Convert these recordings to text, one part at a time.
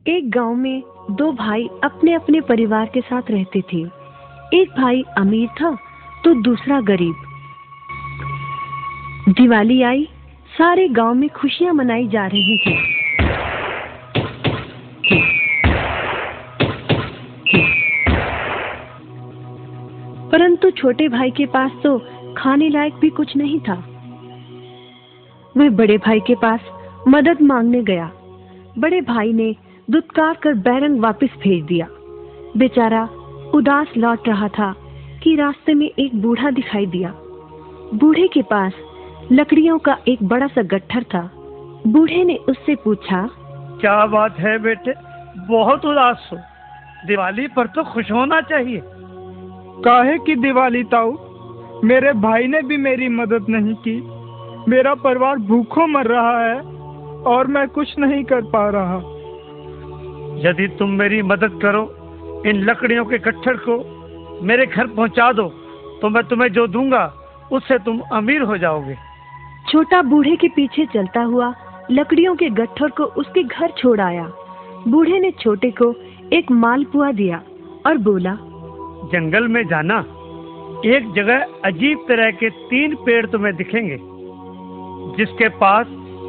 एक गांव में दो भाई अपने अपने परिवार के साथ रहते थे। एक भाई अमीर था तो दूसरा गरीब। दिवाली आई, सारे गांव में खुशियां मनाई जा रही थी। परंतु छोटे भाई के पास तो खाने लायक भी कुछ नहीं था। वह बड़े भाई के पास मदद मांगने गया। बड़े भाई ने दुत्कार कर बैरंग वापस भेज दिया। बेचारा उदास लौट रहा था कि रास्ते में एक बूढ़ा दिखाई दिया। बूढ़े के पास लकड़ियों का एक बड़ा सा गट्ठर था। बूढ़े ने उससे पूछा, क्या बात है बेटे, बहुत उदास हो? दिवाली पर तो खुश होना चाहिए। काहे की दिवाली ताऊ, मेरे भाई ने भी मेरी मदद नहीं की। मेरा परिवार भूखों मर रहा है और मैं कुछ नहीं कर पा रहा। यदि तुम मेरी मदद करो, इन लकड़ियों के गट्ठर को मेरे घर पहुंचा दो, तो मैं तुम्हें जो दूंगा उससे तुम अमीर हो जाओगे। छोटा बूढ़े के पीछे चलता हुआ लकड़ियों के गट्ठर को उसके घर छोड़ आया। बूढ़े ने छोटे को एक मालपुआ दिया और बोला, जंगल में जाना, एक जगह अजीब तरह के 3 पेड़ तुम्हें दिखेंगे, जिसके पास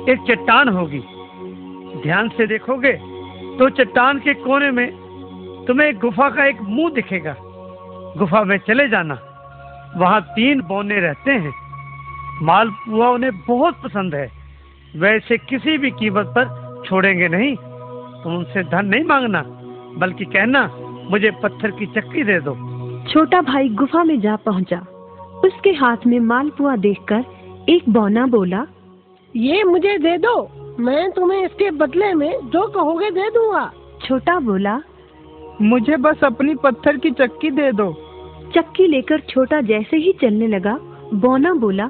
एक चट्टान होगी। ध्यान से देखोगे तो चट्टान के कोने में तुम्हें एक गुफा का एक मुंह दिखेगा। गुफा में चले जाना, वहां 3 बौने रहते हैं। मालपुआ उन्हें बहुत पसंद है, वैसे किसी भी कीमत पर छोड़ेंगे नहीं। तुम उनसे धन नहीं मांगना, बल्कि कहना मुझे पत्थर की चक्की दे दो। छोटा भाई गुफा में जा पहुंचा। उसके हाथ में मालपुआ देखकर एक बौना बोला, ये मुझे दे दो, मैं तुम्हें इसके बदले में जो कहोगे दे दूंगा। छोटा बोला, मुझे बस अपनी पत्थर की चक्की दे दो। चक्की लेकर छोटा जैसे ही चलने लगा, बौना बोला,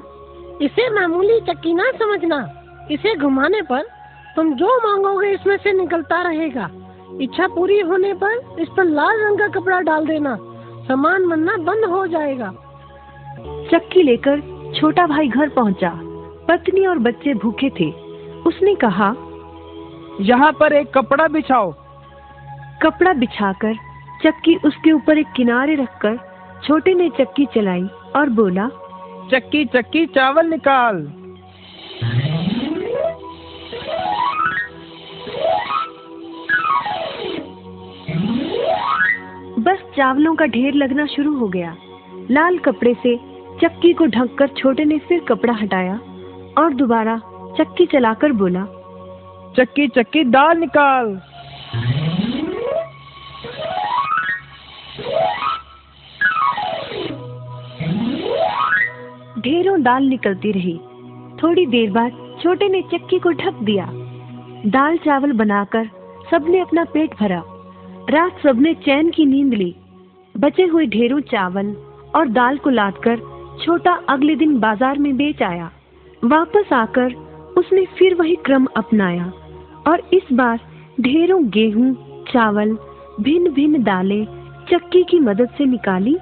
इसे मामूली चक्की ना समझना। इसे घुमाने पर तुम जो मांगोगे इसमें से निकलता रहेगा। इच्छा पूरी होने पर इस पर लाल रंग का कपड़ा डाल देना, सामान बनना बंद हो जाएगा। चक्की लेकर छोटा भाई घर पहुंचा। पत्नी और बच्चे भूखे थे। उसने कहा, यहाँ पर एक कपड़ा बिछाओ। कपड़ा बिछाकर चक्की उसके ऊपर एक किनारे रखकर छोटे ने चक्की चलाई और बोला, चक्की चक्की चावल निकाल। बस चावलों का ढेर लगना शुरू हो गया। लाल कपड़े से चक्की को ढककर छोटे ने फिर कपड़ा हटाया और दोबारा चक्की चलाकर बोला, चक्की चक्की दाल निकाल। ढेरों दाल निकलती रही। थोड़ी देर बाद छोटे ने चक्की को ढक दिया। दाल चावल बनाकर सबने अपना पेट भरा। रात सबने चैन की नींद ली। बचे हुए ढेरों चावल और दाल को लादकर छोटा अगले दिन बाजार में बेच आया। वापस आकर उसने फिर वही क्रम अपनाया और इस बार ढेरों गेहूं, चावल, भिन्न भिन्न दालें चक्की की मदद से निकाली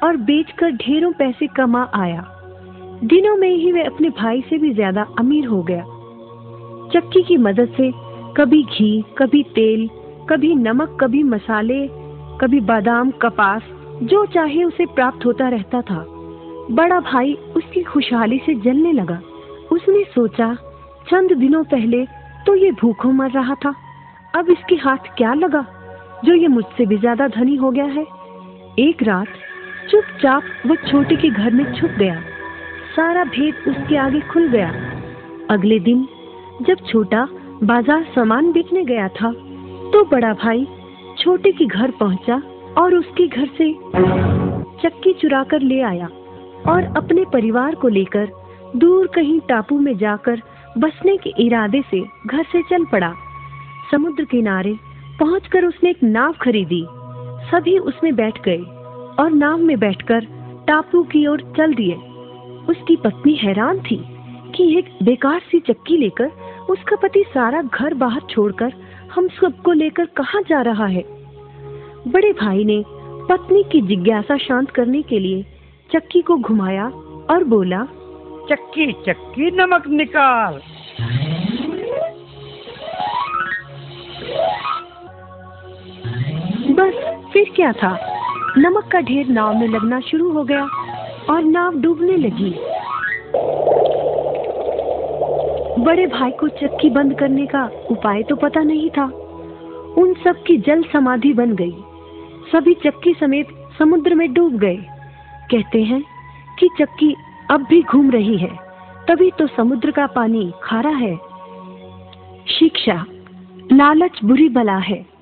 और बेचकर ढेरों पैसे कमा आया। दिनों में ही वह अपने भाई से भी ज्यादा अमीर हो गया। चक्की की मदद से कभी घी, कभी तेल, कभी नमक, कभी मसाले, कभी बादाम, कपास, जो चाहे उसे प्राप्त होता रहता था। बड़ा भाई उसकी खुशहाली से जलने लगा। उसने सोचा, चंद दिनों पहले तो ये भूखों मर रहा था, अब इसके हाथ क्या लगा जो ये मुझसे भी ज्यादा धनी हो गया है। एक रात चुपचाप वो छोटे के घर में छुप गया। सारा भेद उसके आगे खुल गया। अगले दिन जब छोटा बाजार सामान बेचने गया था, तो बड़ा भाई छोटे के घर पहुंचा और उसके घर से चक्की चुरा कर ले आया और अपने परिवार को लेकर दूर कहीं टापू में जाकर बसने के इरादे से घर से चल पड़ा। समुद्र किनारे पहुंचकर उसने एक नाव खरीदी। सभी उसमें बैठ गए और नाव में बैठकर टापू की ओर चल दिए। उसकी पत्नी हैरान थी कि एक बेकार सी चक्की लेकर उसका पति सारा घर बाहर छोड़कर हम सबको लेकर कहाँ जा रहा है। बड़े भाई ने पत्नी की जिज्ञासा शांत करने के लिए चक्की को घुमाया और बोला, चक्की चक्की नमक निकाल। फिर क्या था, नमक का ढेर नाव में लगना शुरू हो गया और नाव डूबने लगी। बड़े भाई को चक्की बंद करने का उपाय तो पता नहीं था। उन सब की जल समाधि बन गई। सभी चक्की समेत समुद्र में डूब गए। कहते हैं कि चक्की अब भी घूम रही है, तभी तो समुद्र का पानी खारा है। शिक्षा, लालच बुरी बला है।